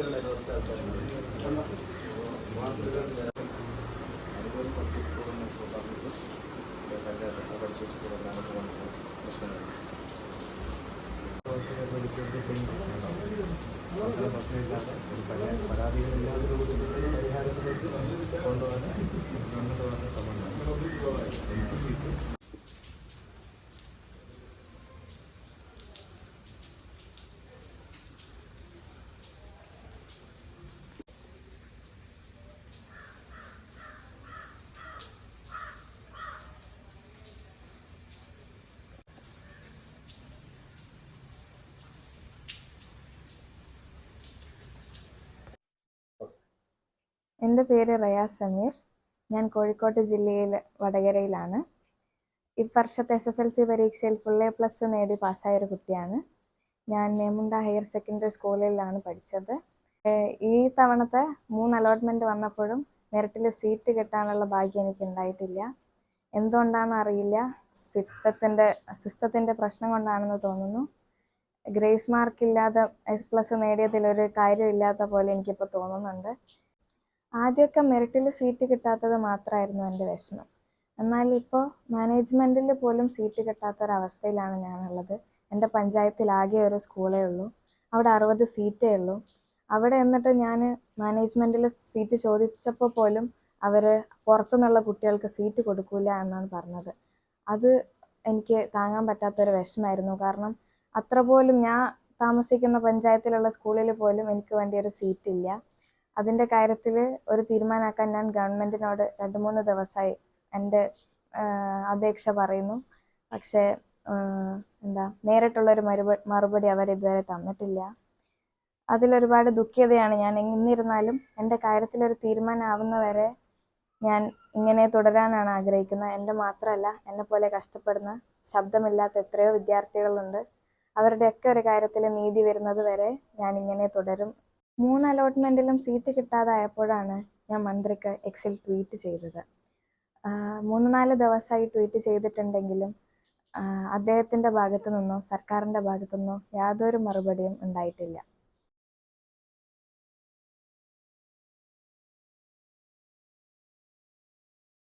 പരാതികളില്ലാതെ പരിഹാരത്തിലേക്ക് കൊണ്ടുപോകാൻ ഗവൺമെൻറ് വളരെ ശ്രമമാണ്. എൻ്റെ പേര് റയാസ് സമീർ. ഞാൻ കോഴിക്കോട് ജില്ലയിലെ വടകരയിലാണ്. ഈ വർഷത്തെ SSLC പരീക്ഷയിൽ ഫുൾ A+ നേടി പാസ്സായൊരു കുട്ടിയാണ്. ഞാൻ നേമുണ്ട ഹയർ സെക്കൻഡറി സ്കൂളിലാണ് പഠിച്ചത്. ഈ തവണത്തെ 3 അലോട്ട്മെൻറ്റ് വന്നപ്പോഴും മെറിറ്റിൽ സീറ്റ് കിട്ടാനുള്ള ഭാഗ്യം എനിക്ക് ഉണ്ടായിട്ടില്ല. എന്തുകൊണ്ടാണെന്ന് അറിയില്ല. സിസ്റ്റത്തിൻ്റെ പ്രശ്നം കൊണ്ടാണെന്ന് തോന്നുന്നു. ഗ്രേസ് മാർക്ക് ഇല്ലാതെ A+ നേടിയതിലൊരു കാര്യമില്ലാത്ത പോലെ എനിക്കിപ്പോൾ തോന്നുന്നുണ്ട്. ആദ്യമൊക്കെ മെറിറ്റിൽ സീറ്റ് കിട്ടാത്തത് മാത്രമായിരുന്നു എൻ്റെ വിഷമം. എന്നാൽ ഇപ്പോൾ മാനേജ്മെൻറ്റിൽ പോലും സീറ്റ് കിട്ടാത്തൊരവസ്ഥയിലാണ് ഞാനുള്ളത്. എൻ്റെ പഞ്ചായത്തിൽ ആകെ ഒരു സ്കൂളേ ഉള്ളൂ. അവിടെ 60 സീറ്റേ ഉള്ളൂ. അവിടെ എന്നിട്ട് ഞാൻ മാനേജ്മെൻറ്റിൽ സീറ്റ് ചോദിച്ചപ്പോൾ പോലും അവർ പുറത്തുനിന്നുള്ള കുട്ടികൾക്ക് സീറ്റ് കൊടുക്കില്ല എന്നാണ് പറഞ്ഞത്. അത് എനിക്ക് താങ്ങാൻ പറ്റാത്തൊരു വിഷമമായിരുന്നു. കാരണം അത്ര പോലും ഞാൻ താമസിക്കുന്ന പഞ്ചായത്തിലുള്ള സ്കൂളിൽ പോലും എനിക്ക് വേണ്ടി ഒരു സീറ്റില്ല. അതിൻ്റെ കാര്യത്തിൽ ഒരു തീരുമാനമാക്കാൻ ഞാൻ ഗവൺമെൻറ്റിനോട് 2-3 ദിവസമായി എൻ്റെ അപേക്ഷ പറയുന്നു. പക്ഷേ നേരിട്ടുള്ളൊരു മറുപടി അവരിതുവരെ തന്നിട്ടില്ല. അതിലൊരുപാട് ദുഃഖിതയാണ് ഞാൻ. എന്നിരുന്നാലും എൻ്റെ കാര്യത്തിലൊരു തീരുമാനമാവുന്നവരെ ഞാൻ ഇങ്ങനെ തുടരാനാണ് ആഗ്രഹിക്കുന്നത്. എൻ്റെ മാത്രമല്ല, എന്നെപ്പോലെ കഷ്ടപ്പെടുന്ന ശബ്ദമില്ലാത്ത എത്രയോ വിദ്യാർത്ഥികളുണ്ട്. അവരുടെയൊക്കെ ഒരു കാര്യത്തിൽ നീതി വരുന്നത് വരെ ഞാൻ ഇങ്ങനെ തുടരും. 3 അലോട്ട്മെൻറ്റിലും സീറ്റ് കിട്ടാതായപ്പോഴാണ് ഞാൻ മന്ത്രിക്ക് എക്സിൽ ട്വീറ്റ് ചെയ്തത്. 3-4 ദിവസമായി ട്വീറ്റ് ചെയ്തിട്ടുണ്ടെങ്കിലും അദ്ദേഹത്തിൻ്റെ ഭാഗത്തു നിന്നോ സർക്കാരിൻ്റെ ഭാഗത്തു നിന്നോ യാതൊരു മറുപടിയും ഉണ്ടായിട്ടില്ല.